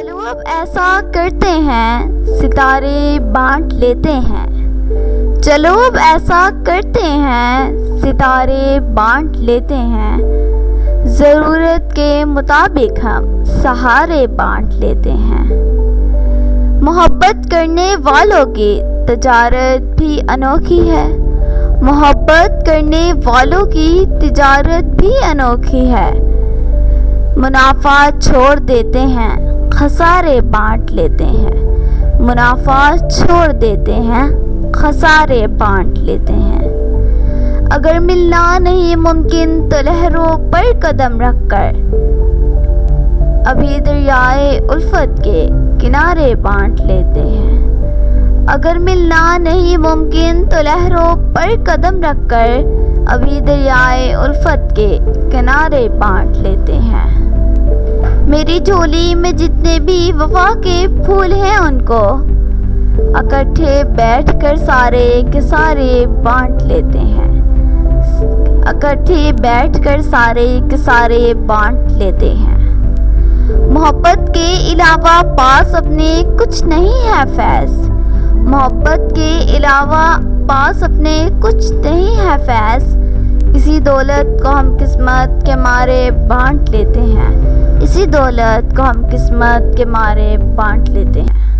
چلو اب ایسا کرتے ہیں ستارے بانٹ لیتے ہیں. چلو اب ایسا کرتے ہیں ستارے بانٹ لیتے ہیں. ضرورت کے مطابق ہم سہارے بانٹ لیتے ہیں. محبت کرنے والوں کی تجارت بھی انوکھی ہے. محبت کرنے والوں کی تجارت بھی انوکھی ہے. منافع چھوڑ دیتے ہیں خسارے بانٹ لیتے ہیں. منافع چھوڑ دیتے ہیں خسارے بانٹ لیتے ہیں. اگر ملنا نہیں ممکن تو لہروں پر قدم رکھ کر ابھی دریائے الفت کے کنارے بانٹ لیتے ہیں. اگر ملنا نہیں ممکن تو لہروں پر قدم رکھ کر ابھی دریائے الفت کے کنارے بانٹ لیتے ہیں. میری جھولی میں جتنے بھی وفا کے پھول ہیں ان کو اکٹھے بیٹھ کر سارے کے سارے بانٹ لیتے ہیں. اکٹھے بیٹھ کر سارے کے سارے بانٹ لیتے ہیں. محبت کے علاوہ پاس اپنے کچھ نہیں ہے فیض. محبت کے علاوہ پاس اپنے کچھ نہیں ہے فیض. اسی دولت کو ہم قسمت کے مارے بانٹ لیتے ہیں. اسی دولت کو ہم قسمت کے مارے بانٹ لیتے ہیں.